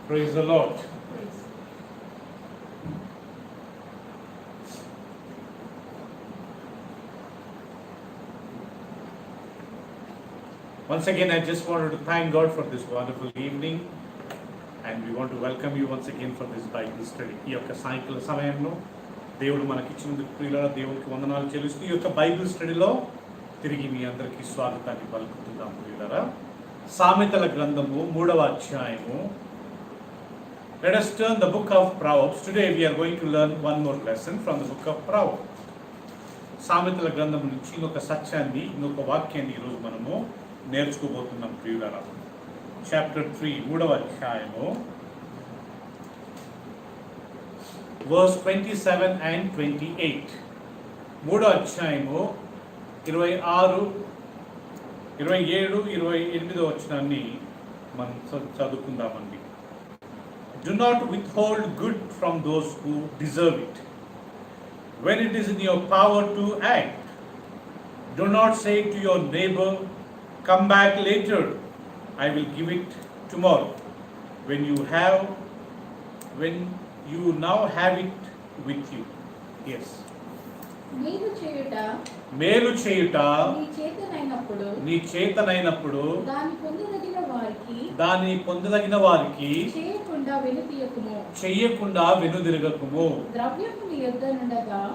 Praise the Lord. Once again, I just wanted to thank God for this wonderful evening, and we want to welcome you once again for this Bible study. ఈ యొక్క సాయంకాల సమయంలో దేవుడు మనకిచ్చినందుకు ప్రియులారా దేవునికి వందనాలు చెల్లిస్తూ ఈ యొక్క బైబిల్ స్టడీలో తిరిగి మీ అందరికీ స్వాగతాన్ని పలుకుతున్నాం ప్రియులారా. సామెతల గ్రంథము 3వ అధ్యాయము. Let us turn the book of Proverbs. Today we are going to learn one more lesson from the book of Proverbs. సామెతల గ్రంథం నుంచి ఇంకొక సత్యాన్ని, ఇంకొక వాక్యాన్ని ఈరోజు మనము నేర్చుకోబోతున్నాం ప్రియులారా. చాప్టర్ 3 3వ అధ్యాయము verse 27 and 28. 3వ అధ్యాయము 26 27 28వ వచనాన్ని మనం చదువుకుందామండి. Do not withhold good from those who deserve it. When it is in your power to act, do not say to your neighbor, come back later, I will give it tomorrow. When you now have it with you. Yes. మేలు చేయుట నీ చేతనైనప్పుడు దాన్ని పొందదగిన వారికి చెయ్యకుండా వెనుదిరగకుము.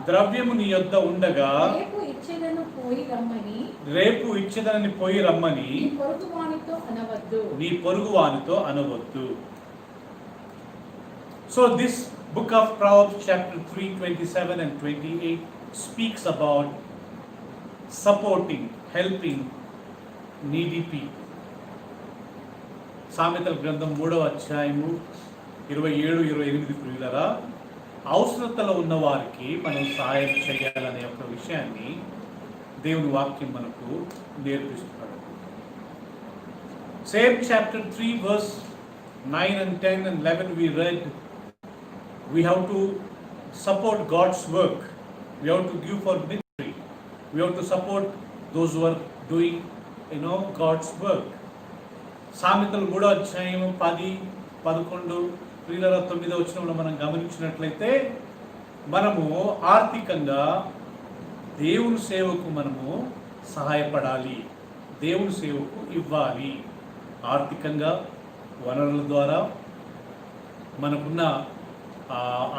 ద్రవ్యము నీ యొద్ద ఉండగా రేపు ఇచ్చేదనని పోయి రమ్మని నీ పొరుగువానితో అనవద్దు. So this book of Proverbs chapter 3 27 and 28 speaks about supporting, helping needy people. సామెతల గ్రంథం 3వ అధ్యాయము 27 28 ప్రియులారా, అవసరతలో ఉన్న వారికి మనం సహాయం చేయాలనే ఒక విషయాన్ని దేవుని వాక్యం మనకు నేర్పిస్తున్నాడు. Same chapter 3 verse 9 and 10 and 11 we read, we have to support God's work. We have to give for ministry. We have to support those who are doing, God's work. సామెతలు 3వ అధ్యాయం 10 11 ప్రియులారా 9వ వచనంలో మనం గమనించినట్లయితే మనము ఆర్థికంగా దేవుని సేవకు మనము సహాయపడాలి, దేవుని సేవకు ఇవ్వాలి. ఆర్థికంగా వనరుల ద్వారా మనకున్న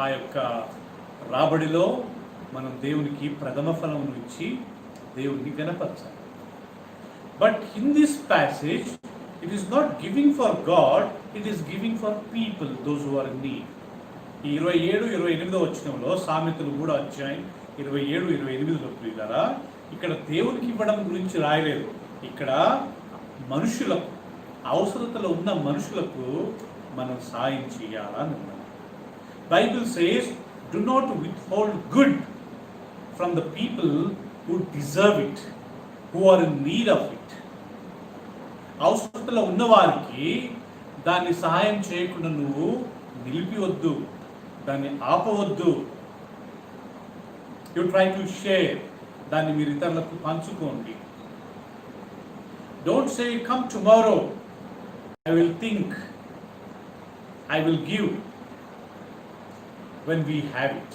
ఆ యొక్క రాబడిలో మనం దేవునికి ప్రథమ ఫలమును ఇచ్చి దేవుడిని గణపరచాలి. But in this passage it is not giving for God, it is giving for people, those who are in need. ఈ 27 28వ వచనంలో సామెతలు 3వ అధ్యాయం 27 28లో ప్రియులారా, ఇక్కడ దేవునికి ఇవ్వడం గురించి రాయలేదు. ఇక్కడ మనుషులకు, అవసరతలో ఉన్న మనుషులకు మనం సాయం చేయాలని ఉన్నది. Bible says, do not withhold good from the people who deserve it, who are in need of it. అవసరతలో ఉన్నవారికి దాన్ని సహాయం చేయకుండా నువ్వు నిలిపివద్దు, దాన్ని ఆపవద్దు. You try to share, దాన్ని మీరు ఇతరులకు పంచుకోండి. Don't say, come tomorrow, I will think, I will give. When we have it,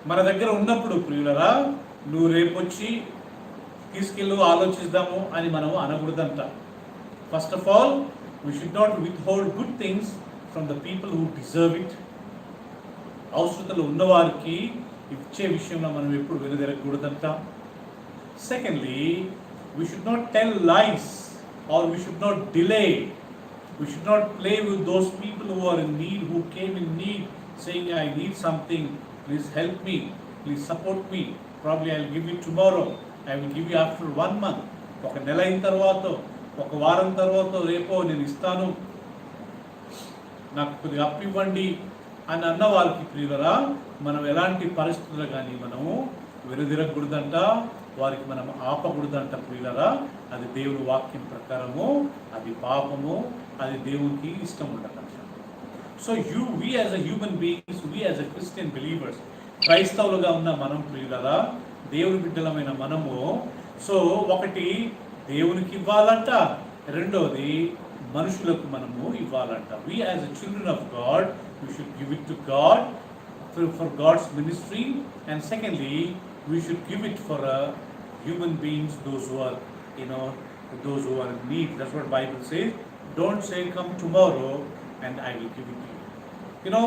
మన దగ్గర ఉన్నప్పుడు ప్రియులరా, నువ్వు రేపు వచ్చి తీసుకెళ్ళు ఆలోచిద్దాము అని మనము అనకూడదంట. First of all we should not withhold good things from the people who deserve it. అవసరతలు ఉన్నవారికి ఇచ్చే విషయంలో మనం ఎప్పుడు వెనుదిరగకూడదంట. Secondly, we should not tell lies or we should not delay. We should not play with those people who are in need, who came in need, saying, I need something, please help me, please support me, probably I'll give you tomorrow, I will give you after 1 month, ఒక నెల అయిన తర్వాత, ఒక వారం తర్వాత, రేపో నేను ఇస్తాను, నాకు కొద్దిగా అప్పు ఇవ్వండి అని అన్న వారికి ప్రియులరా, మనం ఎలాంటి పరిస్థితుల్లో కానీ మనము వెనుదిరగకూడదంట, వారికి మనం ఆపకూడదంట ప్రియులరా. అది దేవుని వాక్యం ప్రకారము అది పాపము, అది దేవునికి ఇష్టం ఉండదంట. So we as a human beings, we as a Christian believers, క్రైస్తవులుగా ఉన్న మనం ప్రియులరా, దేవుని బిడ్డలమైన మనము, సో ఒకటి దేవునికి ఇవ్వాలంట, రెండోది మనుషులకు మనము ఇవ్వాలంట. We as a children of God, we should give it to God for God's ministry, and secondly, we should give it for human beings, those who are, those who are in need. That's what Bible says. Don't say come tomorrow and I will give it to you.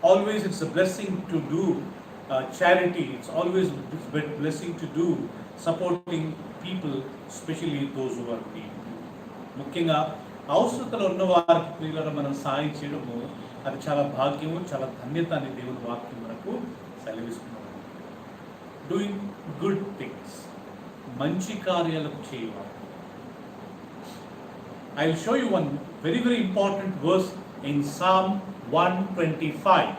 Always it's a blessing to do charity. It's always a blessing to do supporting people, especially those who are in need. ముఖ్యంగా అవసరతలో ఉన్న వారికి ప్రియులను మనం సాయం చేయడము అది చాలా భాగ్యము, చాలా ధన్యత అని దేవుని వాక్యం మనకు సెలవిస్తున్నాడు. డూయింగ్ గుడ్ థింగ్స్, మంచి కార్యాలకు చేయడం. I will show you one very very important verse in Psalm 125.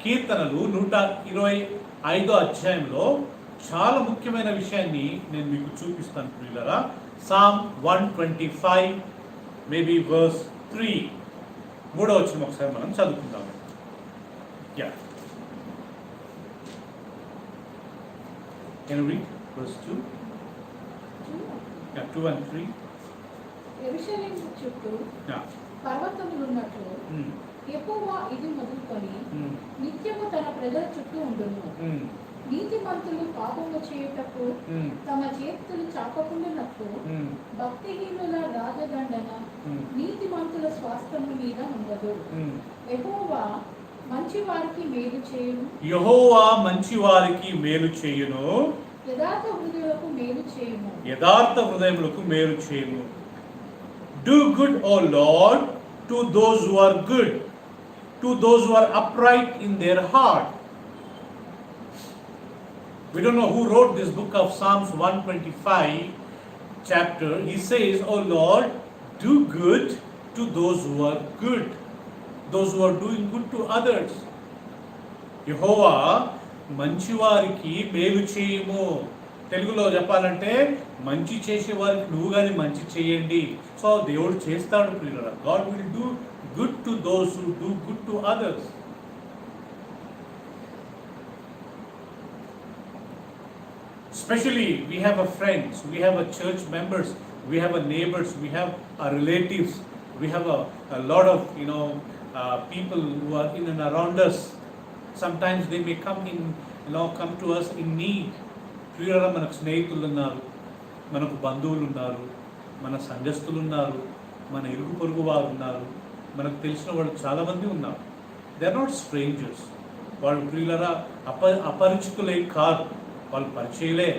కీర్తనలు 125వ అధ్యాయంలో చాలా ముఖ్యమైన విషయాన్ని నేను మీకు చూపిస్తాను ప్రియులారా. Psalm 125, maybe verse 3. మూడవ వచనం ఒకసారి మనం చదువుకుందాం. Can you read verse 2? 2 and 3. యెరూషలేము చుట్టూ పర్వతములున్నట్లు యెహోవా ఇది మొదలుకొని నిత్యము తన ప్రజల చుట్టూ ఉండును. నీతిమంతులు పాపము చేయుటకు తమ చేతులు చాపకుండానట్లు భక్తిహీనుల రాజదండన నీతిమంతుల స్వాస్థ్యము మీద ఉండదు. యెహోవా మంచి వారికి మేలు చేయును. యెహోవా మంచి వారికి మేలు చేయును. యథార్థ హృదయులకు మేలు చేయును. యథార్థ హృదయములకు మేలు చేయును. Do good, O Lord, to those who are good, to those who are upright in their heart. We don't know who wrote this book of Psalms 125 chapter. He says, "O Lord, do good to those who are good, those who are doing good to others." యెహోవా మంచివారికి మేలు చేయము. తెలుగులో చెప్పాలంటే మంచి చేసే వారికి నువ్వు కానీ మంచి చేయండి. సో దేవుడు చేస్తాడు ప్రియులారా. God will do good to those who do good to others. Especially we have a friends, we have a church members, we have a neighbors, we have our relatives, we have a lot of people who are in and around us. Sometimes they may come to us in need. ప్రియులారా, మనకు స్నేహితులు ఉన్నారు, మనకు బంధువులు ఉన్నారు, మన సంఘస్థులు ఉన్నారు, మన ఇరుగు పొరుగు వారు ఉన్నారు, మనకు తెలిసిన వాళ్ళు చాలామంది ఉన్నారు. They are not strangers. వాళ్ళు ప్రియులారా అపరిచితులే కాదు, వాళ్ళు పరిచయలే,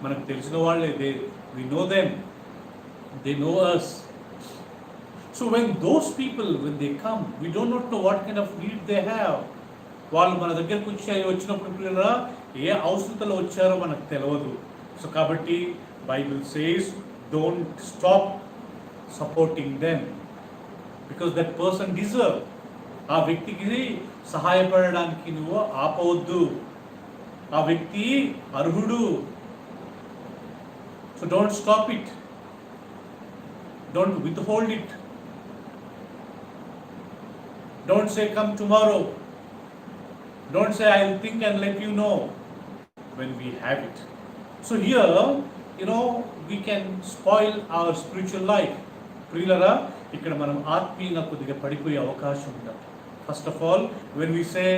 మనకు తెలిసిన వాళ్ళే. we know them, they know us. So when those people, when they come, we do not know what kind of need they have. వాళ్ళు మన దగ్గరకు వచ్చినప్పుడు ప్రియులారా ఏ అవసరతలో వచ్చారో మనకు తెలియదు. సో కాబట్టి Bible says don't stop supporting them because that person deserve. ఆ వ్యక్తికి సహాయపడడానికి నువ్వు ఆపవద్దు. ఆ వ్యక్తి అర్హుడు. So don't stop it, don't withhold it. Don't say come tomorrow. Don't say I'll think and let you know when we have it. So here, we can spoil our spiritual life. ప్రియులారా, ఇక్కడ మనం ఆత్మీయంగా కొద్దిగా పడిపోయే అవకాశం ఉంది. First of all, when we say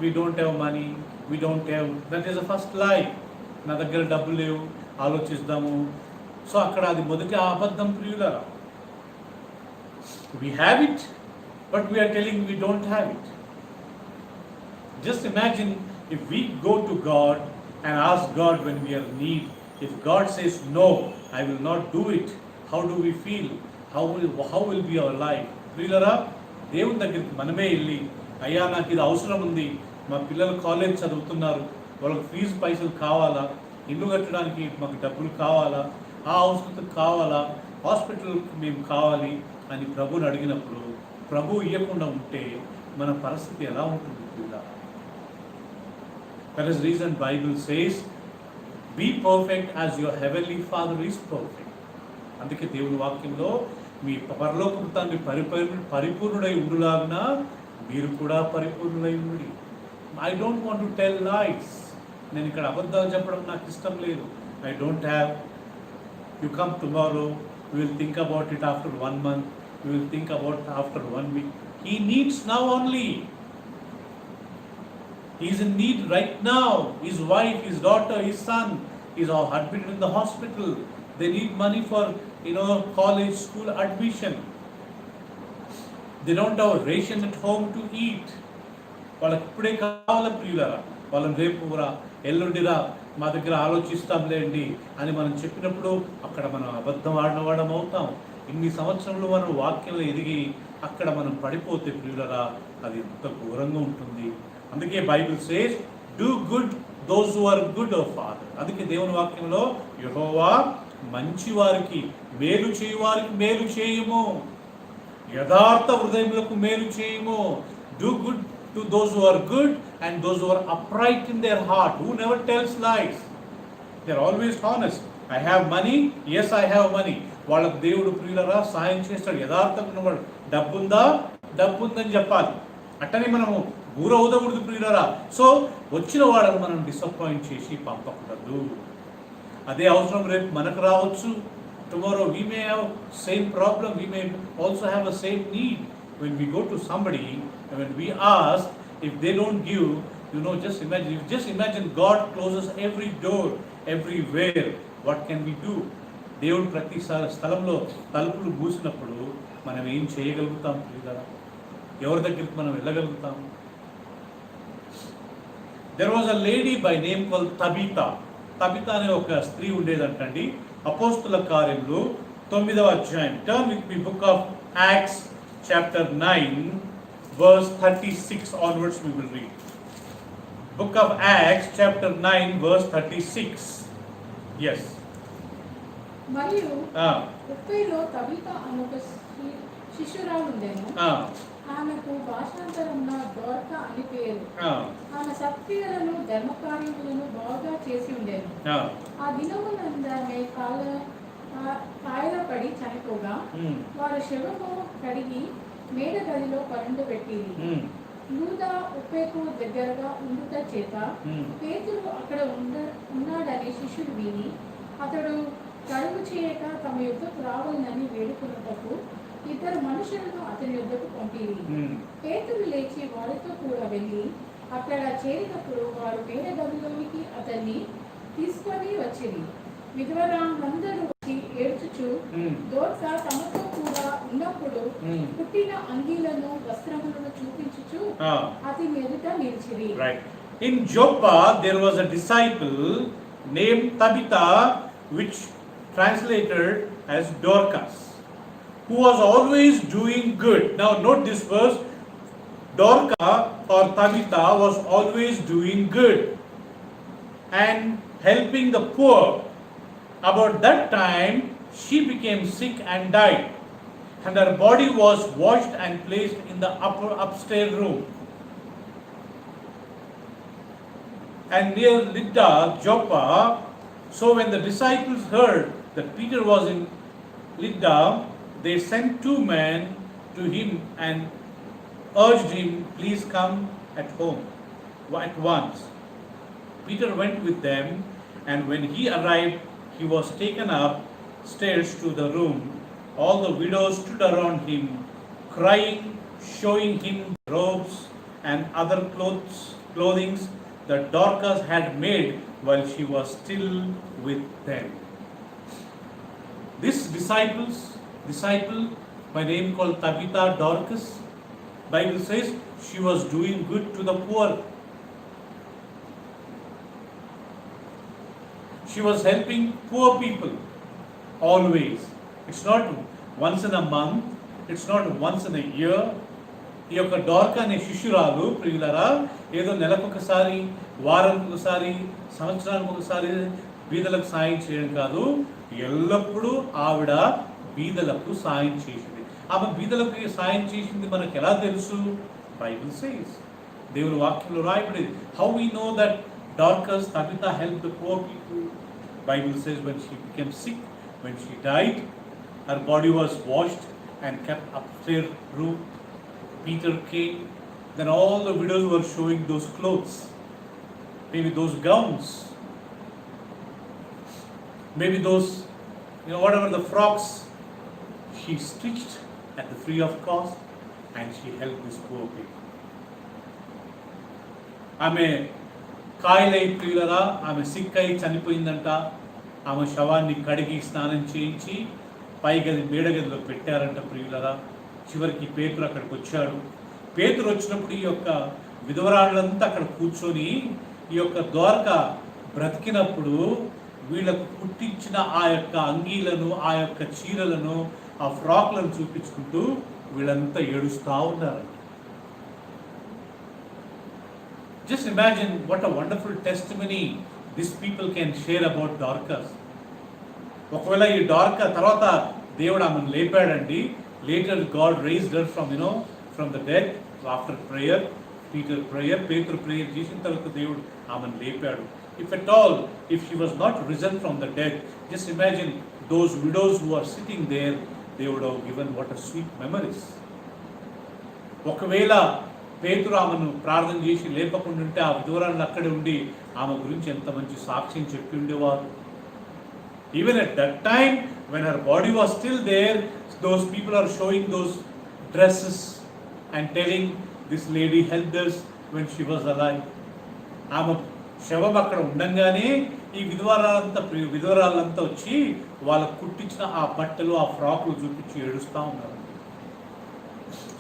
we don't have money, we don't have, that is the first lie. నా దగ్గర డబ్బులు లేవు, ఆలోచిద్దాము. సో అక్కడ అది మొదటి అబద్ధం ప్రియులారా. We have it, but we are telling we don't have it. Just imagine if we go to God and ask God when we are in need. If God says no, I will not do it, how do we feel? How will be our life? ప్రియులారా, దేవుని దగ్గరికి మనమే వెళ్ళి, అయ్యా నాకు ఇది అవసరం ఉంది, మా పిల్లలు కాలేజ్ చదువుతున్నారు, వాళ్ళకి ఫీజు పైసలు కావాలా, ఇల్లు కట్టడానికి మాకు డబ్బులు కావాలా, ఆ అవసరం కావాలా, హాస్పిటల్కి మేము కావాలి అని ప్రభుని అడిగినప్పుడు ప్రభు ఇవ్వకుండా ఉంటే మన పరిస్థితి ఎలా ఉంటుంది? That is the reason Bible says, be perfect as your heavenly Father is perfect. అందుకే దేవుని వాక్యంలో మీ పరలోకపు తండ్రి పరిపూర్ణుడై ఉండులాగున మీరు కూడా పరిపూర్ణుడై ఉండి. I don't want to tell lies. నేను ఇక్కడ అబద్ధాలు చెప్పడం నాకు ఇష్టం లేదు. I don't have. You come tomorrow, we will think about it after 1 month. we will think about after 1 week. He needs now only. He is in need right now. His wife, his daughter, his son is all admitted in the hospital. They need money for college, school admission. They don't have ration at home to eat. వాళ్ళకి ఇప్పుడే కావాలా ప్రియులరా, వాళ్ళని రేపు రా ఎల్లుండిరా మా దగ్గర ఆలోచిస్తాంలేండి అని మనం చెప్పినప్పుడు అక్కడ మనం అబద్ధం ఆడినవాడం అవుతాం. ఇన్ని సంవత్సరంలో మనం వాక్యంలో ఎదిగి అక్కడ మనం పడిపోతే ప్రియులరా అది ఎంత ఘోరంగా ఉంటుంది. అందుకే Bible says do good those who are good of father. అందుకే దేవుని వాక్యంలో యెహోవా మంచి వారికి మేలు చేయువారికి మేలు చేయుము, యథార్థ హృదయములకు మేలు చేయుము. Do good to those who are good and those who are upright in their heart, who never tells lies. They are always honest. I have money, yes I have money. వాళ్ళకు దేవుడు ప్రియులరా సాయం చేస్తాడు. యథార్థంగా ఉన్నవాడు డబ్బు ఉందని చెప్పాలి. అట్టనే మనము గురవుదకూడదు ప్రియులరా. సో వచ్చిన వాళ్ళని మనం డిసప్పాయింట్ చేసి పంపకూడదు. అదే అవసరం రేపు మనకు రావచ్చు. Tomorrow we may have same problem, we may also have a same need. When we go to somebody and when we ask, if they don't give, just imagine God closes every door everywhere. What can we do? దేవుడు ప్రతి స్థలంలో తలుపులు మూసినప్పుడు మనం ఏం చేయగలుగుతాం ప్రియులారా? ఎవరి దగ్గరికి మనం వెళ్ళగలుగుతాం? There was a lady by name called Tabitha. Tabitha అనే ఒక స్త్రీ ఉండేదంటండి. అపోస్తుల కార్యములు 9వ అధ్యాయం. Turn with me, book of Acts chapter 9 verse 36 onwards we will read. Book of Acts chapter 9 verse 36. Yes. మరియు ఉప్పేలో తబిత అనే ఒక శిష్యురాలు ఉండేను. ఆమెకు భాషాంతరంలో దోర్క అని పేరు. ఆమె సత్క్రియలను ధర్మకార్యములను బాగా చేసి ఉండేను. ఆ దినమునందామె కాయలపడి చనిపోగా వారు శవము కడిగి మేడ గదిలో పరుండు పెట్టిరి. యూదా ఉప్పేకు దగ్గరగా ఉండుట చేత పేతురు అక్కడ ఉన్నాడని శిష్యుడు విని అతడు కడుగు చేయక తమ యుద్ధకు రావాలని వేడుకున్నటకు 2 మనుషులను అతని యుద్ధకు పంపిరి. పేతురు లేచి వారితో కూడా వెళ్ళి అక్కడ చేరినప్పుడు వారు మేడ గదిలోనికి అతన్ని తీసుకొని వచ్చిరి. విధవరాండ్రందరూ వచ్చి ఏడ్చుచు దోర్క తమతో కూడా ఉన్నప్పుడు పుట్టిన అంగీలను వస్త్రములను చూపించుచు అతని ఎదుట నిలిచిరి. In Joppa there was a disciple named Tabitha, which translated as Dorcas, who was always doing good. Now note this verse. Dorcas or Tabitha was always doing good and helping the poor. About that time she became sick and died, and her body was washed and placed in the upstairs room. And near Lydda, Joppa. So when the disciples heard that Peter was in Lydda, they sent 2 men to him and urged him, please come at home at once. Peter went with them, and when he arrived, he was taken up stairs to the room. All the widows stood around him, crying, showing him robes and other clothing that Dorcas had made while she was still with them. This disciple by name called Tabitha, Dorcas, Bible says she was doing good to the poor. She was helping poor people always. It's not once in a month, it's not once in a year. ఈ యొక్క డోర్కా అనే శిష్యురాలు ప్రియులరా ఏదో నెలకొకసారి, వారానికి ఒకసారి, సంవత్సరానికి ఒకసారి బీదలకు సాయం చేయడం కాదు. ఎల్లప్పుడూ ఆవిడ బీదలకు సాయం చేసింది. ఆమె బీదలకు సాయం చేసింది మనకు ఎలా తెలుసు? బైబిల్ సేస్, దేవుని వాక్యంలో రాయబడింది. How we know that Dorcas, Tabitha helped the poor people? Bible says when she became sick, when she died, her body was washed and kept upstairs room. Peter came, then all the widows were showing those clothes, maybe those gowns, maybe those, whatever the frocks she stitched at the free of cost, and she helped this poor people. ఆమె కాయలై ప్రియులరా, ఆమె సిక్కై చనిపోయిందంట. ఆమె శవాన్ని కడిగి స్నానం చేయించి పైగది మేడగదిలో పెట్టారంట ప్రియులరా. చివరికి పేతురు అక్కడికి వచ్చాడు. పేతురు వచ్చినప్పుడు ఈ యొక్క విధవరాళ్ళంతా అక్కడ కూర్చొని ఈ యొక్క ద్వారక బ్రతికినప్పుడు వీళ్ళకు పుట్టించిన ఆ యొక్క అంగీలను, ఆ యొక్క చీరలను, ఆ ఫ్రాక్లను చూపించుకుంటూ వీళ్ళంతా ఏడుస్తూ ఉన్నారు. Just imagine what a wonderful testimony these people can share about Dorcas. ఒకవేళ ఈ డార్కా తర్వాత దేవుడు ఆమెను లేపాడండి. Later God raised her from the death after prayer. పేతురు ప్రేయర్ చేసిన తర్వాత దేవుడు ఆమెను లేపాడు. If at all, if she was not risen from the dead, just imagine those widows who are sitting there, they would have given what a sweet memories. ఒకవేళ పేతురు ఆమెను ప్రార్థన చేసి లేపకుండా ఉంటే ఆ విధవరాళ్ళు అక్కడే ఉండి ఆమె గురించి ఎంత మంచి సాక్ష్యం చెప్పి ఉండేవారు. Even at that time, when her body was still there, those people are showing those dresses and telling this lady helped us when she was alive. ఆమె శవం అక్కడ ఉండంగానే ఈ విధవరాలంతా వచ్చి వాళ్ళకు కుట్టించిన ఆ బట్టలు, ఆ ఫ్రాకులు చూపించి ఏడుస్తూ ఉన్నారు.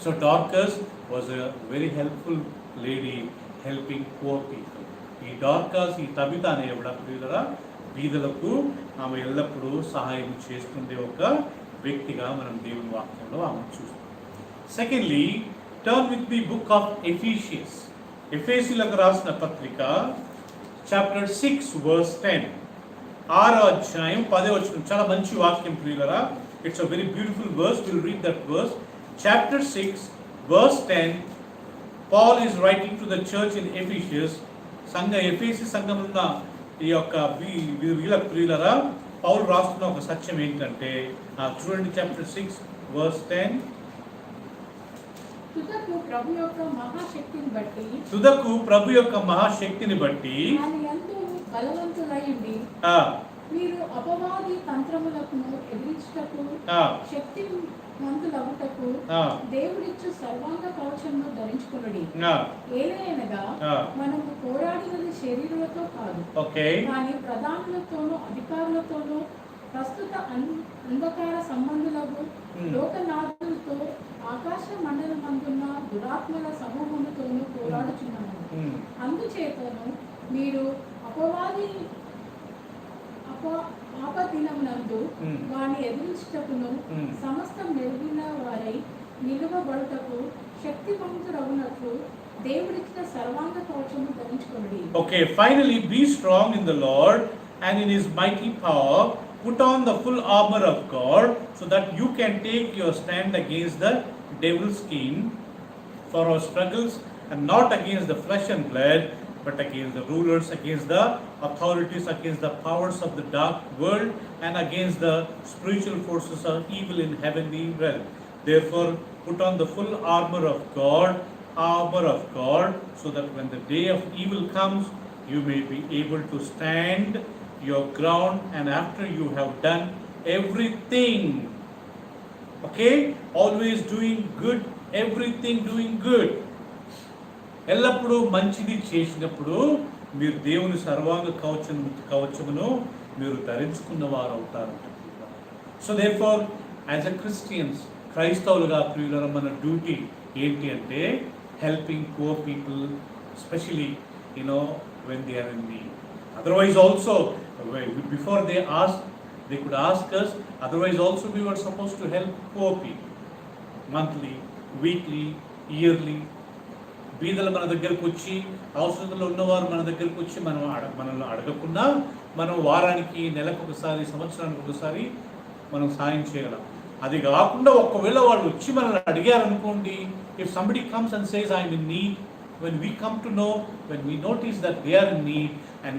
So Dorcas was a very helpful lady helping poor people. ఈ డార్కస్, ఈ తబిత అనే ప్రియులరా, బీదలకు ఆమె ఎల్లప్పుడూ సహాయం చేస్తుండే ఒక వ్యక్తిగా మనం దేవుని వాక్యంలో ఆమె చూస్తాం. Secondly, turn with the book of Ephesians. ఎఫెసీయులకు రాసిన పత్రిక చాప్టర్ 6 verse 10. 6వ అధ్యాయం 10వ వచనం. చాలా మంచి వాక్యం ప్రియులరా. It's a very beautiful verse. Will read that verse. Chapter 6 verse 10. Paul is writing to the church in Ephesus. ఎఫెసీ సంఘమున్న ఈ యొక్క వీళ్ళ ప్రియులరా, పౌలు రాస్తున్న ఒక సత్యం ఏంటంటే చూడండి, చాప్టర్ 6 verse 10. తుదకు ప్రభు యొక్క మహాశక్తిని బట్టి బలవంతులైండి మీరు అపవాది తంత్రములకు ఎదిరించుటకు శక్తివంతులవుటకు దేవుడిచ్చు సర్వాంగ కవచమును ధరించుకొనుడి. ఏలయనగా మనము పోరాడినది శరీరులతో కాదు, కానీ ప్రధానులతోనూ అధికారులతోనూ ప్రస్తుత అంధకార సంబంధులకు లోకనాథులతో ఆకాశ మండలమందున్న దురాత్మల సమూహముతోనూ పోరాడుచున్నాము. అందుచేతను మీరు అపవాది ఆపదినమునందు వాని ఎదిరించుటకును సమస్త మెరుగిన వారై నిలువబడుటకు శక్తివంతురగునట్లు దేవుడిచ్చిన సర్వాంగ కవచము ధరించుకొనుడి. Okay, finally be strong in the Lord and in his mighty power. Put on the full armor of God so that you can take your stand against the devil's scheme. For our struggles are not against the flesh and blood, but against the rulers, against the authorities, against the powers of the dark world, and against the spiritual forces of evil in heavenly realm. Therefore, put on the full armor of God, so that when the day of evil comes, you may be able to stand your ground, and after you have done everything, okay, always doing good, everything doing good, ఎల్లప్పుడూ మంచిది చేసినప్పుడు మీరు దేవుని సర్వాంగ కవచమును మీరు ధరించుకున్న వారు అవుతారు. So therefore as a Christians, క్రైస్తవులుగా ప్రియులరా, మన డ్యూటీ ఏంటి అంటే helping poor people, especially when they are in need. Otherwise also, before they could ask us. Otherwise also we were supposed to help poor people monthly, weekly, yearly. బీదలు మన దగ్గరకు వచ్చి, అవసరంలో ఉన్నవారు మన దగ్గరకు వచ్చి మనల్ని అడగకుండా మనం వారానికి, నెలకు ఒకసారి, సంవత్సరానికి ఒకసారి మనం సాయం చేయగలం. అది కాకుండా ఒకవేళ వాళ్ళు వచ్చి మనల్ని అడిగారనుకోండి, if somebody comes and says I'm in need, when we come to know, when we notice that they are in need, and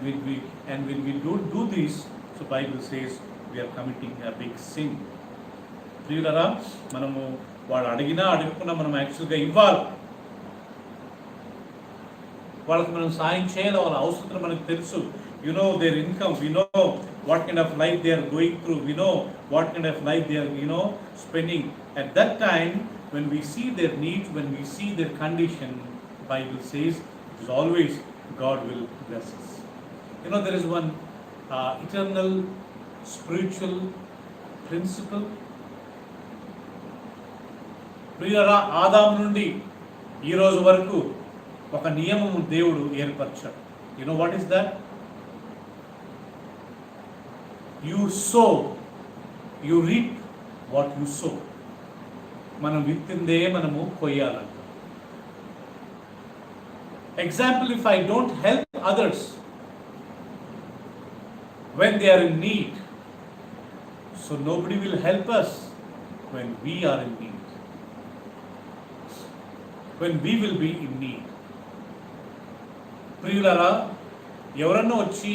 when we don't do this, so Bible says we are committing a big sin. ప్రియులారా, మనము వాళ్ళు అడిగినా అడగకుండా మనం యాక్చువల్గా ఇవ్వాలి, వాళ్ళకి మనం సాయం చేయాలి. వాళ్ళ అవసరం మనకు తెలుసు. You know their income. We know what kind of life they are going through. We know what kind of life they are, spending. At that time, when we see their needs, when we see their condition, Bible says it is always God will bless us. There is one eternal spiritual principle. ప్రియులారా, ఆదాము నుండి ఈ రోజు వరకు ఒక నియమము దేవుడు ఏర్పరిచాడు. What is that? You sow you reap what you sow. మనం విత్తిందే మనము కొయ్యాలంట. Example, if I don't help others when they are in need, so nobody will help us when we are in need, when we will be in need. ప్రియులారా, ఎవరన్నా వచ్చి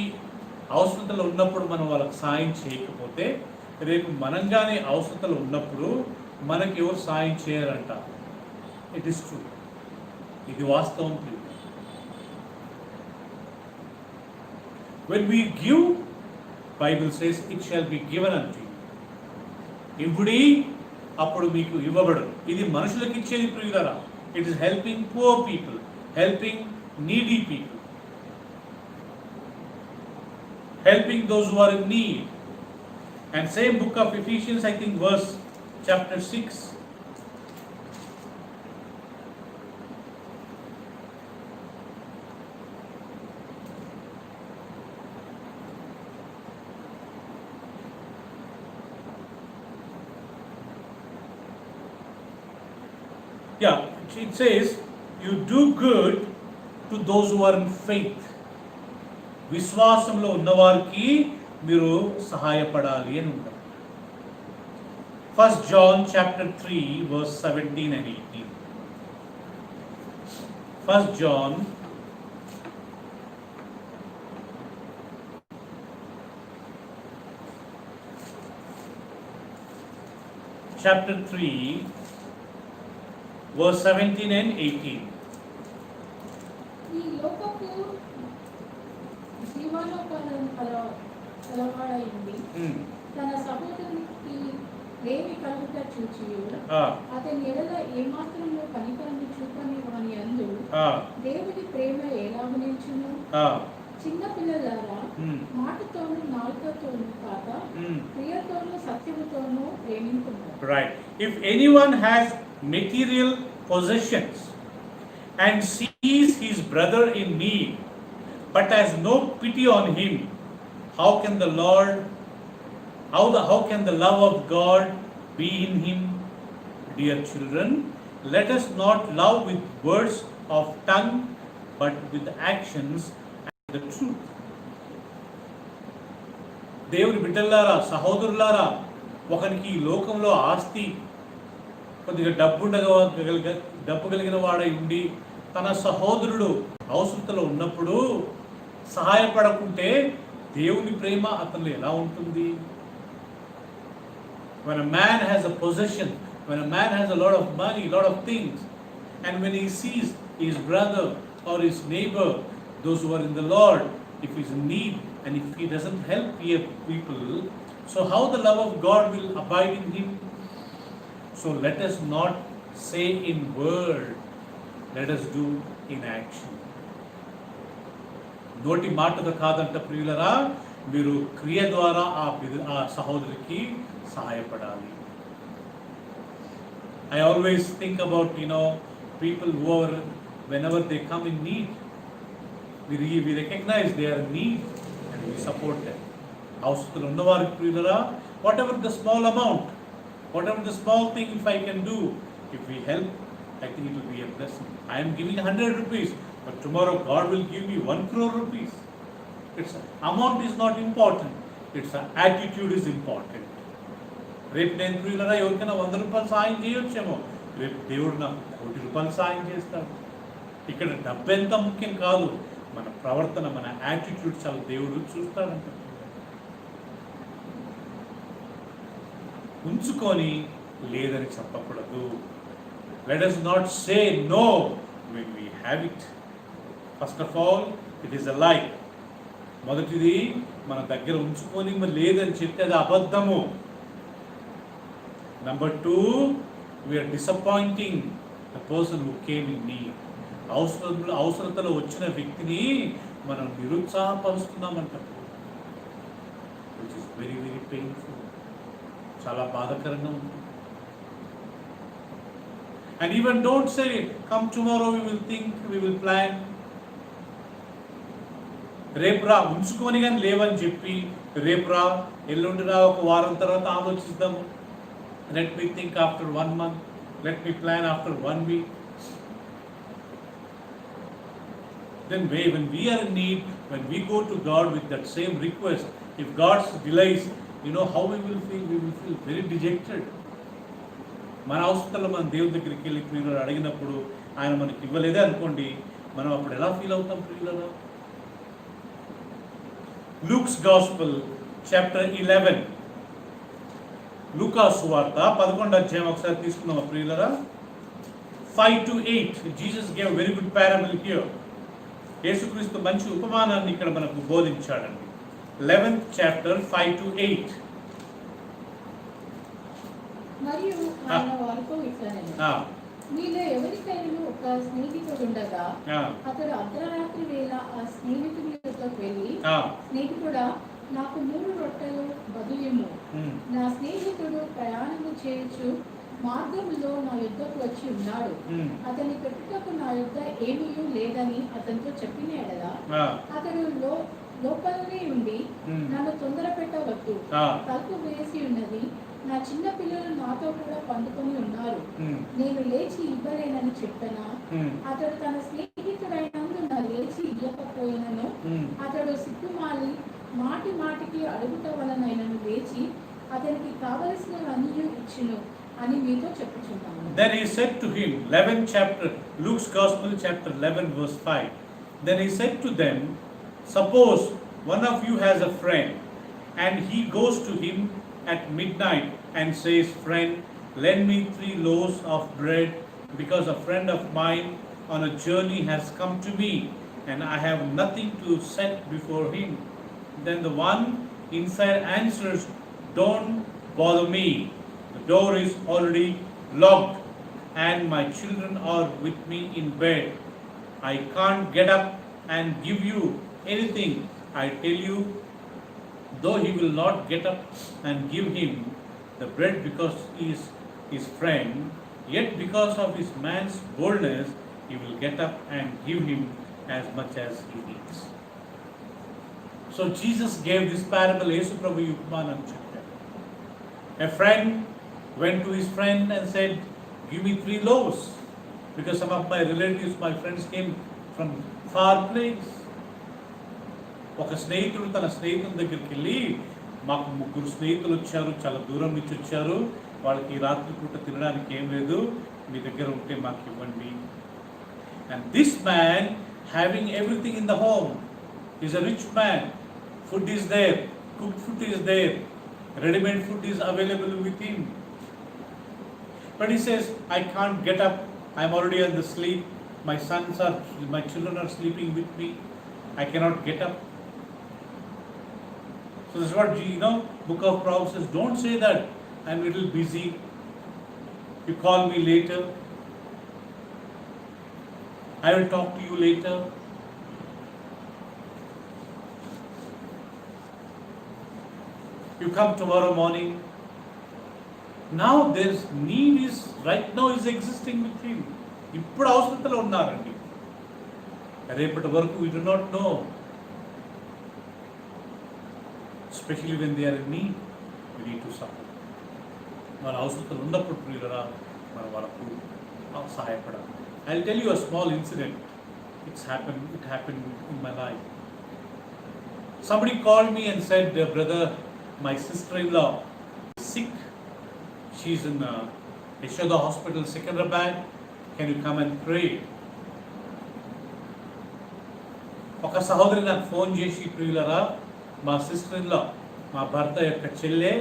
అవసరతలో ఉన్నప్పుడు మనం వాళ్ళకి సాయం చేయకపోతే రేపు మనంగానే అవసరతలో ఉన్నప్పుడు మనకి ఎవరు సాయం చేయరంట. It is true. ఇది వాస్తవం. when we give, Bible says it shall be given unto you. ఇవ్వుడి, అప్పుడు మీకు ఇవ్వబడదు. ఇది మనుషులకు ఇచ్చేది ప్రియులారా. It is helping poor people, helping needy people, helping those who are in need. And same book of Ephesians, I think verse chapter 6. Yeah, it says, you do good to those who are in faith. విశ్వాసంలో ఉన్నవారికి మీరు సహాయపడాలి అని ఉంటారు. 1 John chapter 3 verse 17 and 18. 1 John chapter 3 verse 17 and 18. ఈ లోకపు జీవనోపాయం కలవాడైంది తన సహోదరునికి లేమి కలుగుట చూచియు అతని ఎడల ఏమాత్రము కనికరము చూపని వాని యందు దేవుని ప్రేమ ఎలాగ నిలిచును? చిన్న పిల్లలారా, మాటతోను నాలుకతోను కాక క్రియతోను సత్యముతోను ప్రేమించుము. Right. If anyone has material possessions and sees his brother in need but has no pity on him, how can the love of God be in him? Dear children, let us not love with words of tongue but with actions and the truth. దేవుని బిడ్డలారా, సహోదరులారా, ఒకరికి ఈ లోకంలో ఆస్తి, కొద్దిగా డబ్బు కలిగిన వాడై ఉండి తన సహోదరుడు అవసరతలో ఉన్నప్పుడు సహాయపడకుంటే దేవుని ప్రేమ అతనిలో ఎలా ఉంటుంది? When a man has a possession, when a man has a lot of money, lot of things, and when he sees his brother or his neighbor, those who are in the Lord, if he's in need and if he doesn't help people, so how the love of God will abide in him? So let us not say in word, let us do in action. నోటి మాటతో కాదంట ప్రియులరా, మీరు క్రియ ద్వారా ఆ సహోదరికి సహాయపడాలి. I always think about people who are, whenever they come in need, we recognize they are in need and we support them. అవసరం ఉన్నవారికి ప్రియులరా, whatever the small amount, whatever the small thing, if I can do, if we help, I think it will be a blessing. I am giving 100 rupees, but tomorrow God will give me 1 crore rupees. Amount is not important, it's attitude is important. రేపు నేను ప్రియులరా ఎవరికైనా 100 రూపాయలు సాయం చేయొచ్చేమో, రేపు దేవుడు నాకు 1 కోటి రూపాయలు సాయం చేస్తాడు. ఇక్కడ డబ్బు ఎంత ముఖ్యం కాదు, మన ప్రవర్తన, మన యాటిట్యూడ్ చాలా దేవుడు చూస్తాడంట. ఉంచుకొని లేదని చెప్పకూడదు. Let us not say no when we have it. First of all, it is a lie. మొదటిది మన దగ్గర ఉంచుకొని మరి లేదని చెప్తే అది అబద్ధము. Number 2, we are disappointing the person who came in need. అవసరతలో వచ్చిన వ్యక్తిని మనం నిరుత్సాహపరుస్తున్నామంట, which is very very painful. చాలా బాధాకరంగా ఉంటుంది. And even don't say, come tomorrow, we will think, we will plan. రేపు రా ఉంచుకొని కానీ లేవని చెప్పి రేపు రా ఎల్లుండి రా ఒక వారం తర్వాత ఆలోచిద్దాము, let me think after 1 month, let me plan after 1 week. Then when we are in need, when we go to God with that same request, if God delays, you know how we will feel? We will feel very dejected. మన అవసరాలు మనం దేవుడి దగ్గరికి వెళ్ళి ప్రియులను అడిగినప్పుడు ఆయన మనకి ఇవ్వలేదే అనుకోండి, మనం అప్పుడు ఎలా ఫీల్ అవుతాం ప్రియులరా? లూక్స్ గాస్పెల్ చాప్టర్ 11, లూకా సువార్త 11వ అధ్యాయం ఒకసారి తీసుకుందాం ప్రియులరా. 5 to 8, Jesus gave very good parable here. యేసుక్రీస్తు మంచి ఉపమానాన్ని ఇక్కడ మనకు బోధించాడండి. 11th chapter 5 to 8. మరియు ఆయన వారితో ఇట్లనెను, మీలో ఎవరికైనా ఒక స్నేహితుడు ఉండగా అతడు అర్ధరాత్రి వేళ ఆ స్నేహితుడి యొద్దకు వెళ్ళి, స్నేహితుడా, నాకు 3 రొట్టెలు బదులిమ్ము. నా స్నేహితుడు ప్రయాణము చేయొచ్చు మార్గంలో నా యొద్దకు వచ్చి ఉన్నాడు. అతని పెట్టుటకు నా యొద్ద ఏమీ లేదని అతనితో చెప్పిన ఎడల అతడు లోపలనే ఉండి, నన్ను తొందర పెట్టవద్దు, తలుపు వేసి ఉన్నది, నా చిన్న పిల్లలు నాతో కూడా పండుకొని ఉన్నారు, నేను లేచి ఇవ్వలేనని చెప్పనా? అతడు తన స్నేహితుడైనందున లేచి ఇవ్వకపోయినను అతడు సిగ్గుమాలి మాటి మాటికి అడుగుట వలనైనను లేచి అతనికి కావలసినవన్నీ ఇచ్చును అని మీతో చెప్పుచున్నాను. Then he said to him, 11th chapter, Luke's Gospel, chapter 11, verse 5. Then he said to them, suppose one of you has a friend, and he goes to him at midnight and says, friend, lend me 3 loaves of bread, because a friend of mine on a journey has come to me, and I have nothing to set before him. Then the one inside answers, don't bother me. The door is already locked, and my children are with me in bed. I can't get up and give you anything. I tell you, though he will not get up and give him the bread because he is his friend, yet because of his man's boldness, he will get up and give him as much as he needs. So Jesus gave this parable. Yesu Prabhu Upmanam chapter. A friend went to his friend and said, give me 3 loaves, because some of my relatives, my friends came from far place. ఒక స్నేహితుడు తన స్నేహితుని దగ్గరికి వెళ్ళి, మాకు 3 స్నేహితులు వచ్చారు, చాలా దూరం నుంచి వచ్చారు, వాళ్ళకి రాత్రి పూట తినడానికి ఏం లేదు, మీ దగ్గర ఉంటే మాకు ఇవ్వండి. And this man, having everything in the home, is a rich man. Food is there, cooked food is there, ready-made food is available with him. But he says, I can't get up, I am already on the sleep, my children are sleeping with me, I cannot get up. So this is what, Book of Proverbs says, don't say that, I am a little busy, you call me later, I will talk to you later. You come tomorrow morning. Now there's need is right now is existing with him. ఇప్పుడు అవసరతలో ఉన్నారండి. రేపటి వరకు we do not know. Especially when they are in need, we need to support. వాళ్ళ అవసరతలు ఉన్నప్పుడు ప్రియులరా మనం వాళ్ళకు సహాయపడాలి. I'll tell you a small incident. It happened in my life. Somebody called me and said, brother, my sister-in-law is sick. She's in Yashoda Hospital, Secunderabad. Can you come and pray? ఒక సహోదరి నాకు phone చేసి, ప్రియులరా, మా సిస్టర్-ఇన్-లా, మా భర్త యొక్క చెల్లె,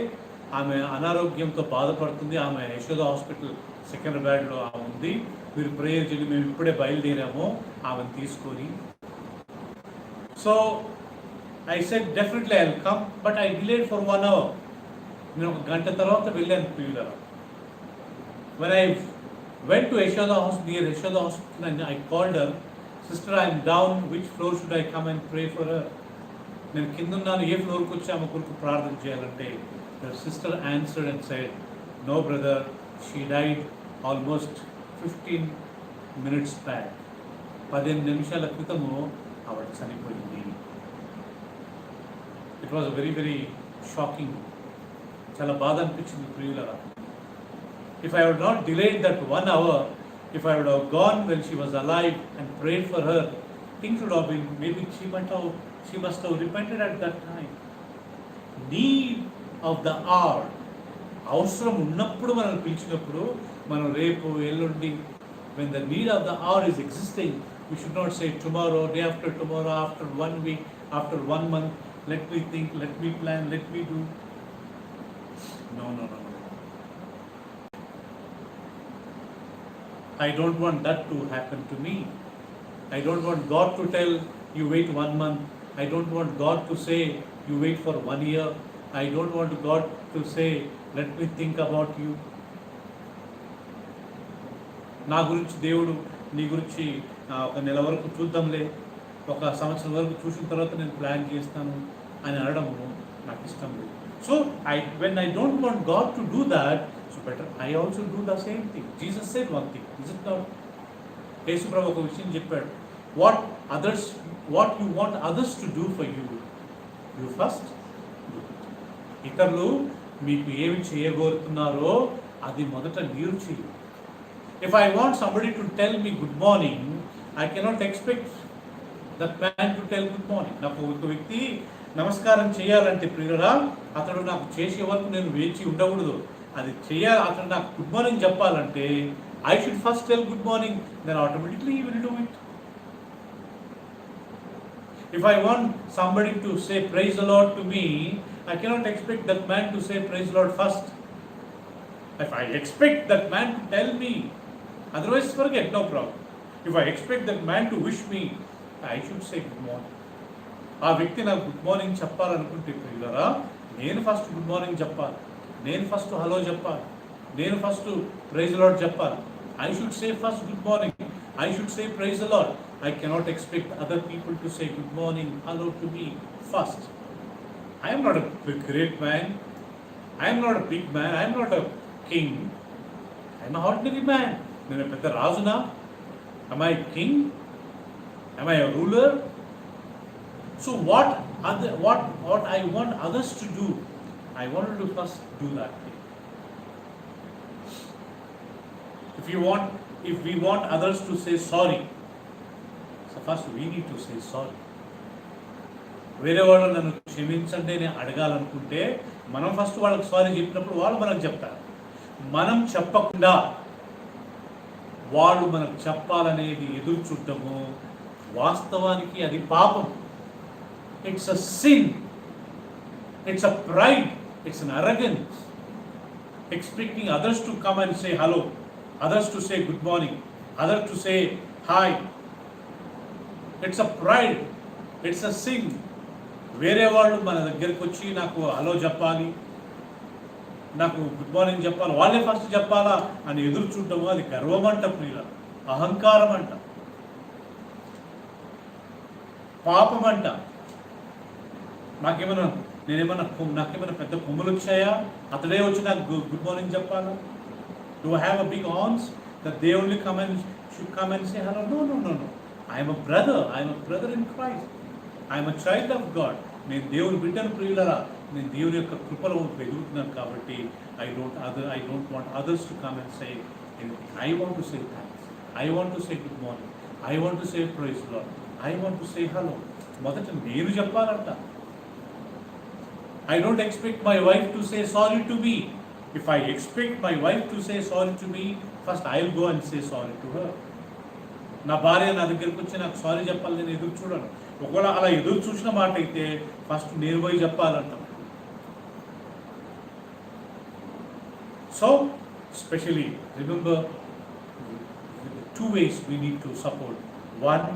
ఆమె అనారోగ్యంతో బాధపడుతుంది, ఆమె యశోద హాస్పిటల్ సెకండ్రాబాద్లో ఆమె ఉంది, మీరు ప్రేయర్ చేయండి, మేము ఇప్పుడే బయలుదేరాము ఆమెను తీసుకొని. So I said, definitely I'll come, but I delayed for 1 hour. నేను ఒక గంట తర్వాత వెళ్ళాను ప్రియులారా. When I went to Yashoda House, near Yashoda Hospital, and I called her, sister, I'm down, which floor should I come and pray for her? నేను కింద ఉన్నాను, ఏ ఫ్లోర్కి వచ్చి ఆమె కొరకు ప్రార్థన చేయాలంటే, the sister answered and said, no brother, she died almost 15 minutes back. 15 నిమిషాల క్రితము ఆవిడ చనిపోయింది. It was a very, very shocking. చాలా బాధ అనిపించింది ప్రియులారా. If I had not delayed that 1 hour, if I would have gone when she was alive and prayed for her, things would have been, maybe she must have repented at that time. Need of the hour. అవసరం ఉన్నప్పుడు మనం పిలిచినప్పుడు మనం రేపు ఎల్లుండి, when the need of the hour is existing, we should not say tomorrow, day after tomorrow, after 1 week, after 1 month, let me think, let me plan, let me do. No. I don't want that to happen to me. I don't want God to tell you wait 1 month. I don't want God to say you wait for 1 year. I don't want God to say let me think about you. నా గురించి దేవుడు నీ గురించి ఒక నెల వరకు చూద్దాంలే, ఒక సంవత్సరం వరకు చూసిన తర్వాత నేను ప్లాన్ చేస్తాను అని అనడము నాకు ఇష్టం లేదు. So when I don't want God to do that, so better I also do the same thing. Jesus said one thing, is it not? యేసు ప్రభు ఒక విషయం చెప్పాడు, what you want others to do for you, you first do. ఇతరులు మీకు ఏమి చేయగోరుతున్నారో అది మొదట మీరు చేయండి. If I want somebody to tell me good morning, I cannot expect that man to tell good morning. నాకు ఒక వ్యక్తి నమస్కారం చేయాలంటే ప్రియురా, అతడు నాకు చేసే వరకు నేను వేచి ఉండకూడదు. అది చేయాలి, అతడు నాకు గుడ్ మార్నింగ్ చెప్పాలంటే I should first tell good morning, then automatically he will do it. If I want somebody to say praise the Lord to me, I cannot expect that man to say praise the Lord first. If I expect that man to tell me, otherwise forget, no problem. If I expect that man to wish me, I should say good morning. ఆ వ్యక్తి నాకు good morning చెప్పాలనుకుంటే ప్రియులారా, నేను first good morning చెప్పాలి, నేను first hello చెప్పాలి, నేను ఫస్ట్ ప్రైజ్ ది లార్డ్ చెప్పాలి. I should say first good morning. I should say praise the Lord. I cannot expect other people to say good morning, hello to me first. I am not a great man. I am not a big man. I am not a king. I am an ordinary man. నేను పెద్ద రాజునా? Am I king? Am I a ruler? So what I want others to do, I want to first do that thing. If we want others to say sorry, so first we need to say sorry. వేరే వాళ్ళు నన్ను క్షమించండి అని అడగాలనుకుంటే మనం first వాళ్ళకి sorry చెప్పినప్పుడు వాళ్ళు మనకు చెప్తారు. మనం చెప్పకుండా వాళ్ళు మనకు చెప్పాలనేది ఎదురు చూడటము వాస్తవానికి అది పాపం. It's a sin. It's a pride. It's an arrogance. Expecting others to come and say hello, others to say good morning, others to say hi. It's a pride. It's a sin. వేరే వాళ్ళు మన దగ్గరికి వచ్చి నాకు hello చెప్పాలి, నాకు good morning చెప్పాలి, వాళ్ళే ఫస్ట్ చెప్పాలా అని ఎదురు చూడటము అది గర్వం అంట ప్రియుల, అహంకారం అంట, పాపం అంట. నాకేమైనా పెద్ద కొమ్ములు వచ్చాయా, అతడే వచ్చి నాకు గుడ్ మార్నింగ్ చెప్పాలా? Do I have a big horns that they only should come and say hello? No. I am a brother in Christ. I am a child of God. నేను దేవుని బిడ్డను ప్రియులరా, నేను దేవుని యొక్క కృపలో ఎదుగుతున్నాను కాబట్టి I don't want others to come and say anything. I want to say thanks. I want to say good morning. I want to say praise the Lord. I want to say hello. మొదట నేను చెప్పాలంట. I don't expect my wife to say sorry to me. If I expect my wife to say sorry to me, first I'll go and say sorry to her. నా భార్య నా దగ్గరికి వచ్చి నాకు sorry చెప్పాలి, నేను ఎదురు చూడను. ఒకవేళ అలా ఎదురు చూసిన మాట అయితే ఫస్ట్ నేను పోయి చెప్పాలంట. So, especially remember two ways we need to support. One,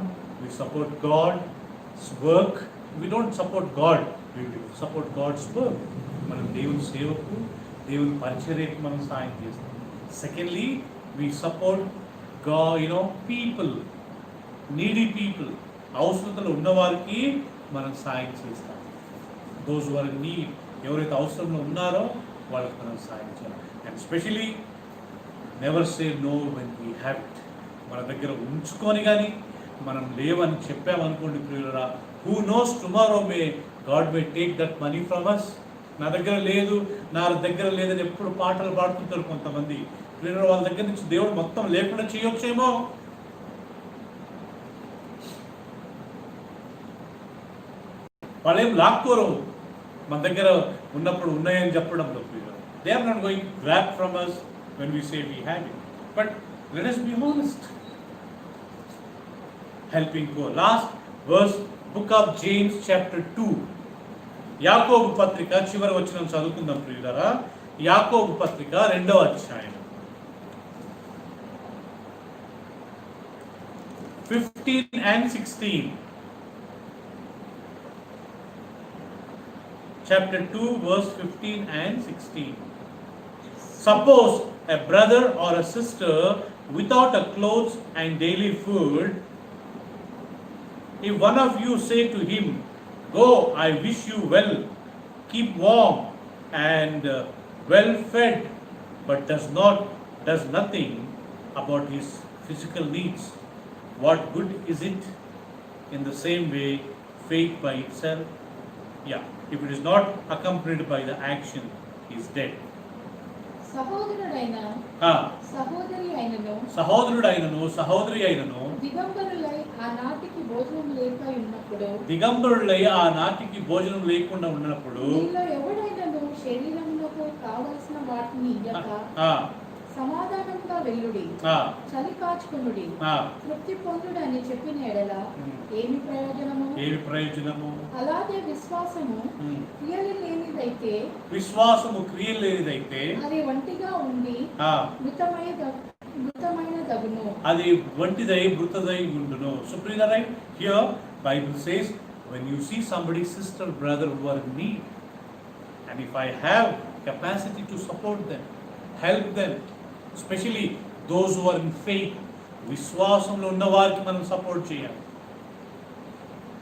we support God's work we don't support God, we support God's work. మనం దేవుని సేవకు, దేవుని పరిచర్యకు మనం సాయం చేస్తాం. Secondly, we support God, people, needy people, అవసరతలు ఉన్నవారికి మనం సాయం చేస్తాం. Those who are in need, ఎవరైతే అవసరంలో ఉన్నారో వాళ్ళకి మనం సాయం చేయాలి. And especially never say no when we have it. మన దగ్గర ఉంచుకొని కానీ మనం లేవని చెప్పామనుకోండి ప్రియులరా, who knows tomorrow God may take that money from us. నా దగ్గర లేదని ఎప్పుడు పాటలు పాడుతుంటారు కొంతమంది ప్రియులరా. వాళ్ళ దగ్గర నుంచి దేవుడు మొత్తం లేకుండా చేయొచ్చేమో. వాళ్ళేం లాక్కోరు మన దగ్గర ఉన్నప్పుడు ఉన్నాయని చెప్పడంలో ప్రియులరా. They are not going to grab from us when we say we have it. But let us be honest. Helping poor. Last verse, book of James chapter 2. యాకోబు పత్రిక చివరి వచనం చదువుకుందాం ప్రియులారా. యాకోబు పత్రిక 2వ అధ్యాయం 15 and 16. Chapter 2 verse 15 and 16. Suppose a brother or a sister without a clothes and daily food, if one of you say to him, go, I wish you well, keep warm and well fed, but does nothing about his physical needs, what good is it? In the same way, faith by itself, if it is not accompanied by the action, is dead. సహోదరుడైనను సహోదరి అయినను దిగంబరులై ఆ నాటికి భోజనం లేకుండా ఉన్నప్పుడు ఎవడైనను శరీరమునకు కావలసిన వాటిని సమాధానంగా వెల్లుడి, చలి కాచుకొనుడి, తృప్తి పొందుడి అని చెప్పిన ఎడల ఏమి ప్రయోజనము? అలాగే విశ్వాసము క్రియలు లేనిదైతే అది ఒంటిగా ఉండి మృతమైన దగును. అది ఒంటిదై మృతదై ఉండును. So right here Bible says, when you see somebody, sister, brother who are in need, and if I have capacity to support them, help them, especially those who are in faith, విశ్వాసంలో ఉన్న వారికి మనం support చేయాలి.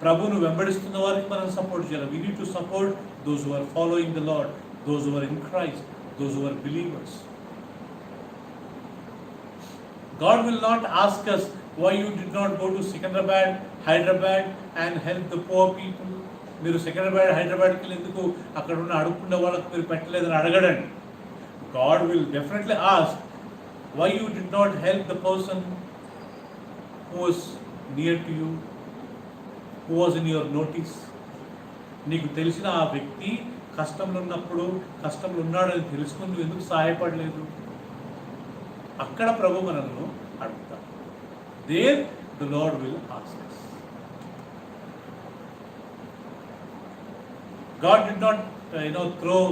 ప్రభువును వెంబడిస్తున్న వారికి మనం support చేయాలి. We need to support those who are following the Lord, those who are in Christ, those who are believers. God will not ask us why you did not go to Secunderabad, Hyderabad and help the poor people. మీరు Secunderabad, Hyderabadకి ఎందుకు అక్కడ ఉన్న అడుక్కున్న వాళ్ళకి మీరు పెట్టలేదని అడగడండి. God will definitely ask why you did not help the person who was near to you, who was in your notice. నీకు తెలిసిన ఆ వ్యక్తి కష్టంలో ఉన్నాడని తెలుసుకుని నువ్వు ఎందుకు సహాయపడలేదు? అక్కడ ప్రభు మనల్ని అడుగుతాడు. There the Lord will ask us. God did not throw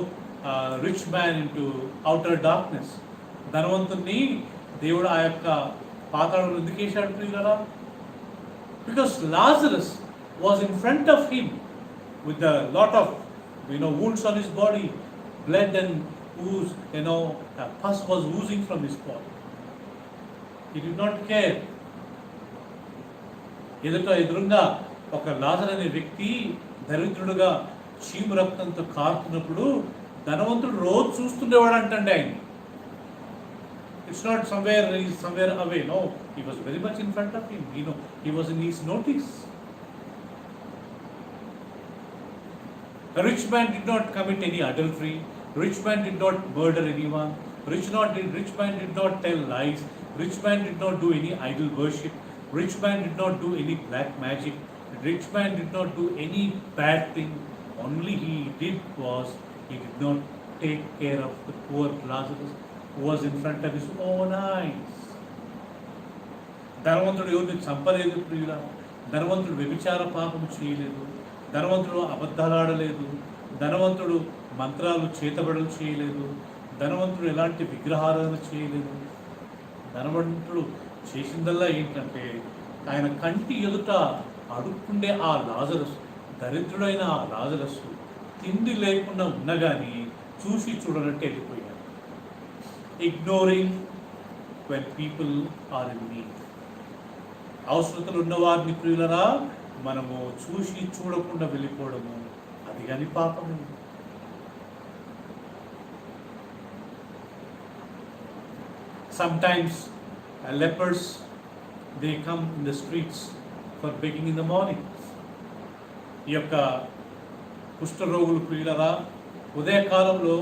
a rich man into outer darkness. ధనవంతుని దేవుడు ఆ యొక్క పాతాళంలో ఎందుకు వేశాడు ప్రియులారా? Because Lazarus was in front of him with a lot of wounds on his body, blood and ooze, pus was oozing from his body. He did not care. ఎదురుగా ఒక లాజరు అనే వ్యక్తి దరిద్రుడుగా చీము రక్తంతో కారుతున్నప్పుడు ధనవంతుడు రోజు చూస్తుండేవాడు అంటండి ఆయన. It's not somewhere away. No, he was very much in front of him. He was in his notice. A rich man did not commit any adultery. Rich man did not murder anyone. Rich man did not tell lies. Rich man did not do any idol worship. Rich man did not do any black magic. Rich man did not do any bad thing. Only he did was he did not take care of the poor Lazarus who was in front of his own eyes. ధనవంతుడు ఎవరిని చంపలేదు ప్రియులా. ధనవంతుడు వ్యభిచార పాపము చేయలేదు. ధనవంతుడు అబద్ధాలు ఆడలేదు. ధనవంతుడు మంత్రాలు చేతబడులు చేయలేదు. ధనవంతుడు ఎలాంటి విగ్రహారాధన చేయలేదు. ధనవంతుడు చేసిందల్లా ఏంటంటే ఆయన కంటి ఎదుట అడుక్కుండే ఆ లాజరస్ దరిద్రుడైన ఆ లాజరస్సు తిండి లేకుండా ఉన్నగాని చూసి చూడనట్టు వెళ్ళిపోయాడు. Ignoring when people are in need. అవసరతలు ఉన్నవారిని ప్రియులరా మనము చూసి చూడకుండా వెళ్ళిపోవడము అది కానీ పాపమే. Sometimes lepers, they come in the streets for begging in the morning. ఈ యొక్క కుష్ఠరోగులు ప్రియులరా ఉదయకాలంలో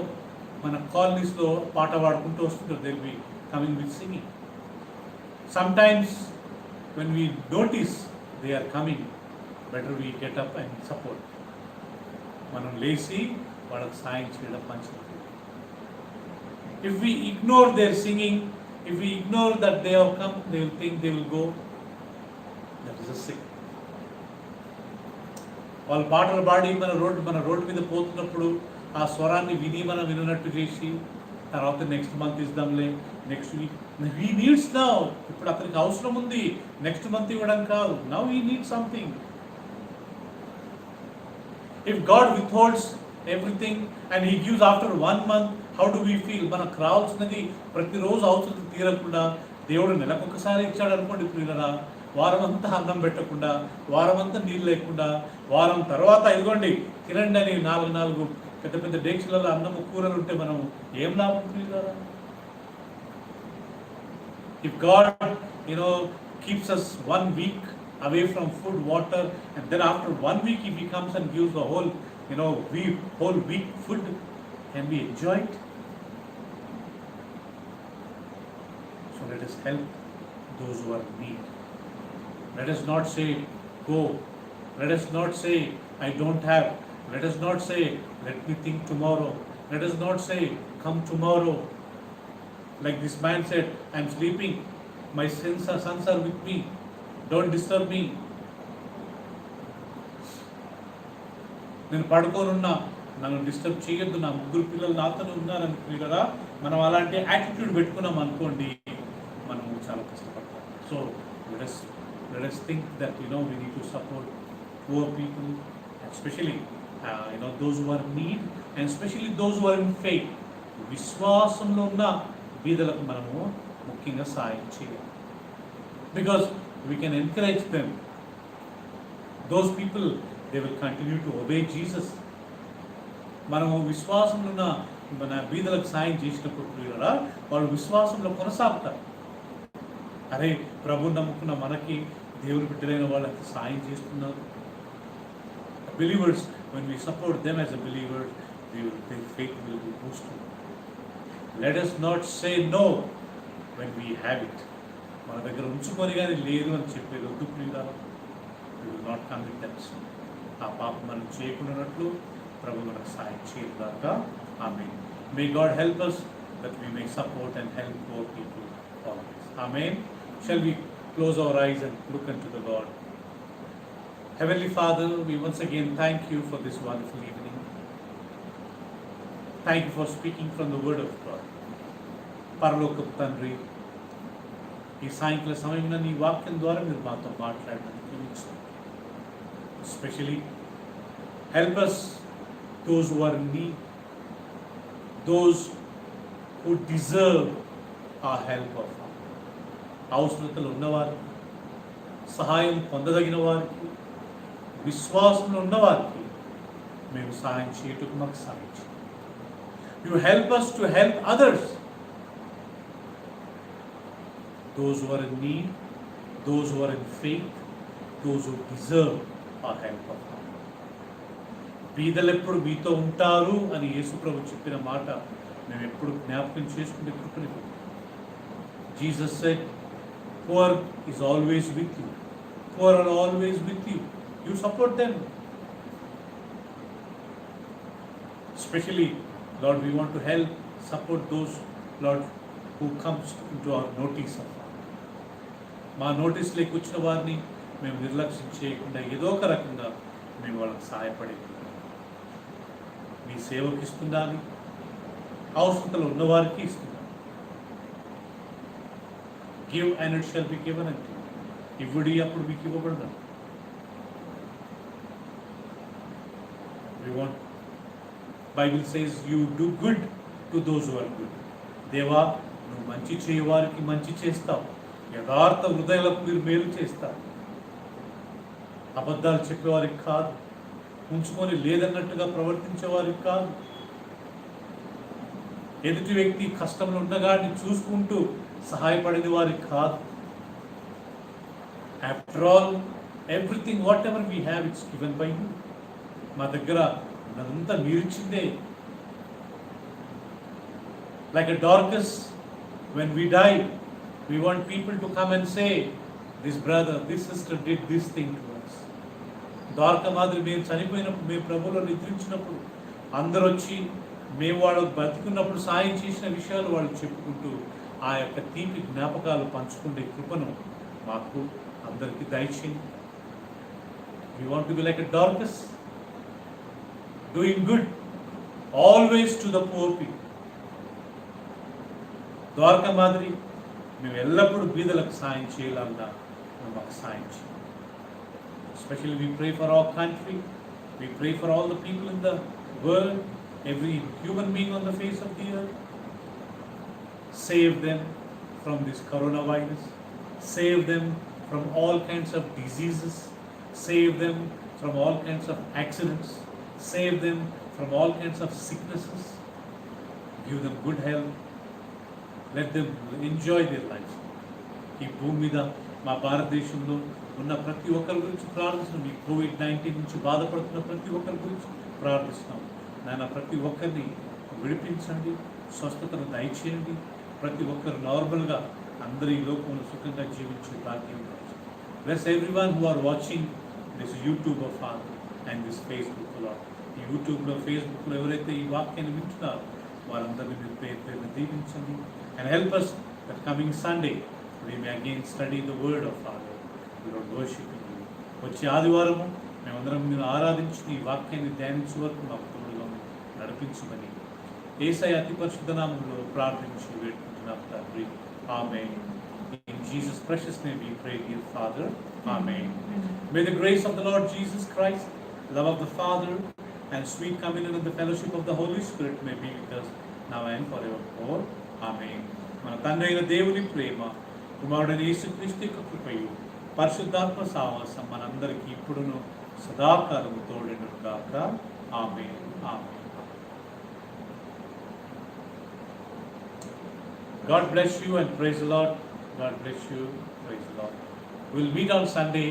మన కాలనీస్లో పాట పాడుకుంటూ వస్తుంటారు. They will be coming with singing. Sometimes when we notice they are coming, better we get up and support. మనం లేచి వాళ్ళకి సాయం చేయడం మంచిది. If we ignore their singing, if we ignore that they have come, they will think they will go. That is a sin. వాళ్ళు పాటలు పాడి మన రోడ్డు మీద పోతున్నప్పుడు ఆ స్వరాన్ని విని మనం వినట్టు చేసి తర్వాత నెక్స్ట్ మంత్ ఇద్దాంలే, next week he needs now. ఇప్పుడు అతనికి అవసరం ఉంది, నెక్స్ట్ మంత్ ఇవ్వడం కాదు. Now he need something. If God withholds everything and he gives after 1 month, how do we feel? మనకు రావాల్సినది ప్రతిరోజు అవసరం తీరకుండా దేవుడు నెలకొకసారి ఇచ్చాడు అనుకోండి ప్రియులరా, వారం అంతా అన్నం పెట్టకుండా, వారం అంతా నీళ్ళు లేకుండా, వారం తర్వాత ఇదిగోండి తినండి అని 4 పెద్ద పెద్ద డేక్షలలో అన్నము కూరలు ఉంటే మనం ఏం లాభం ప్రియులరా? If God, keeps us 1 week away from food, water, and then after 1 week if He comes and gives the whole week food, can we enjoy it? So let us help those who are in need. Let us not say, go. Let us not say, I don't have. Let us not say, let me think tomorrow. Let us not say, come tomorrow. Like this man said, I am sleeping. My sons are with me. Don't disturb me. నేను పడుకోనున్నా, నన్ను disturb చేయొద్దు, నా 3 పిల్లలు నాతోనే ఉన్నారని ప్రియులరా మనం అలాంటి యాటిట్యూడ్ పెట్టుకున్నాం అనుకోండి, మనం చాలా కష్టపడతాం. So let us think that we need to support poor people, especially those who are in need, and especially those who are in faith. విశ్వాసంలో ఉన్న బీదలకు మనము ముఖ్యంగా సాయం చేయాలి. Because we can encourage them. Those people, they will continue to obey Jesus. మనము విశ్వాసంలో ఉన్న మన బీదలకు సాయం చేసినప్పుడు ప్రియులరా వాళ్ళు విశ్వాసంలో కొనసాగుతారు. అరే ప్రభు నమ్ముకున్న మనకి దేవుని బిడ్డలైన వాళ్ళకి సాయం చేస్తున్నారు. Believers, when we support them as a believer, their faith will be boosted. Let us not say no when we have it. మన దగ్గర ఉంచుకొని కానీ లేదు అని చెప్పేది వద్దు ప్రియులారా. We will not commit that sin. ఆ పాపం మనం చేయకున్నట్లు ప్రభు మనకు సాయం చేయగాక. ఆమేన్. May God help us that we may support and help poor people always. Amen. Shall we close our eyes and look unto the Lord? Heavenly Father, we once again thank you for this wonderful evening. Thank you for speaking from the word of God. పరలోకపు తండ్రి, ఈ సాయంకాల సమయంలో నీ వాక్యం ద్వారా మీరు మాతో మాట్లాడడానికి especially help us those who are in need, those who deserve our help of God. అవసరతలు ఉన్నవారికి, సహాయం పొందదగిన వారికి, విశ్వాసంలో ఉన్నవారికి మేము సహాయం చేయటకు మాకు సహాయం చేయండి. You help us to help others, those who are in need, those who are in faith, those who deserve our help of God. బీదలు ఎప్పుడు మీతో ఉంటారు అని యేసు ప్రభు చెప్పిన మాట మేము ఎప్పుడు జ్ఞాపకం చేసుకునే కృపని. Jesus said, poor is always with you. Poor are always with you. You support them. Especially, Lord, we want to help, support those, Lord, who comes into our notice of. మా నోటీస్లోకి వచ్చిన వారిని మేము నిర్లక్ష్యం చేయకుండా ఏదో ఒక రకంగా మేము వాళ్ళకి సహాయపడే మీ సేవకి ఇస్తుండాలి, అవసరతలు ఉన్నవారికి ఇస్తుండాలి. Give and it shall be given unto you. ఇవ్వుడి అప్పుడు మీకు ఇవ్వబడదు. We want, Bible says, you do good to those who are good. దేవా, నువ్వు మంచి చేయవారికి మంచి చేస్తావు, యథార్థ హృదయాలకు మీరు మేలు చేస్తారు. అబద్ధాలు చెప్పేవారికి కాదు, ఉంచుకొని లేదన్నట్టుగా ప్రవర్తించేవారికి కాదు, ఎదుటి వ్యక్తి కష్టంలో ఉండగా చూసుకుంటూ సహాయపడేది వారికి కాదు. After all everything what ever we have it's given by you. మా దగ్గర అదంతా మీరిచ్చిందే. Like a Dorcas, when we die, we want people to come and say, this brother, this sister did this thing to us. Dwaraka మాదిరి మేము చనిపోయినప్పుడు, మేము ప్రభువులో నిద్రించినప్పుడు అందరూ వచ్చి మేము వాళ్ళు బతుకున్నప్పుడు సాయం చేసిన విషయాలు వాళ్ళు చెప్పుకుంటూ ఆ యొక్క తీపి జ్ఞాపకాలు పంచుకునే కృపను మాకు అందరికీ దయచేయండి. We want to be like a Dorcas, doing good always to the poor people. Dwaraka మాదిరి మేము ఎల్లప్పుడూ బీదలకు సాయం చేయాలన్నా మాకు సాయం చేయాలి. Especially we pray for our country, we pray for all the people in the world, every human being on the face of the earth. Save them from this coronavirus, save them from all kinds of diseases, save them from all kinds of accidents, save them from all kinds of sicknesses, give them good health, let them enjoy their life. ఈ భూమి మీద మా భారతదేశంలో ఉన్న ప్రతి ఒక్కరి గురించి ప్రార్థిస్తున్నాం. ఈ COVID-19 నుంచి బాధపడుతున్న ప్రతి ఒక్కరి గురించి ప్రార్థిస్తున్నాం. నాయన ప్రతి ఒక్కరిని విడిపించండి, స్వస్థతను దయచేయండి. ప్రతి ఒక్కరు నార్మల్గా అందరూ ఈ లోకంలో సుఖంగా జీవించే భాగ్యం. Bless everyone who are watching this YouTube of Father and this Facebook Lord. ఈ యూట్యూబ్లో, ఫేస్బుక్లో ఎవరైతే ఈ వాక్యాన్ని వింటున్నారో వారందరినీ మీరు పేరు పేరుని దీవించండి. And help us that coming Sunday we may again study the word of Father. We are worshiping you. వచ్చే ఆదివారము మేమందరం మీరు ఆరాధించి ఈ వాక్యాన్ని ధ్యానించే వరకు మాకు తోడుగా నడిపించమని యేసయ్య అతి పరిశుద్ధ నామములో ప్రార్థించి వేడుకుంటున్నాం తండ్రి. ఆమేన్. In Jesus' precious name we pray, dear Father. Amen. May the grace of the Lord Jesus Christ, love of the Father, and sweet communion of the fellowship of the Holy Spirit may be with us now and forevermore. ఆమేన్. మన తండ్రి అయిన దేవుని ప్రేమ, కుమారుడైన యేసుక్రీస్తు యొక్క కృపయు, పరిశుద్ధాత్మ సావాసం మనందరికీ ఇప్పుడును సదాకాలము తోడెను గాక. ఆమేన్. ఆమేన్. God bless you and praise the Lord. God bless you. Praise the Lord. We'll meet on Sunday,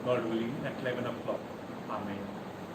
God willing, at 11 o'clock. Amen.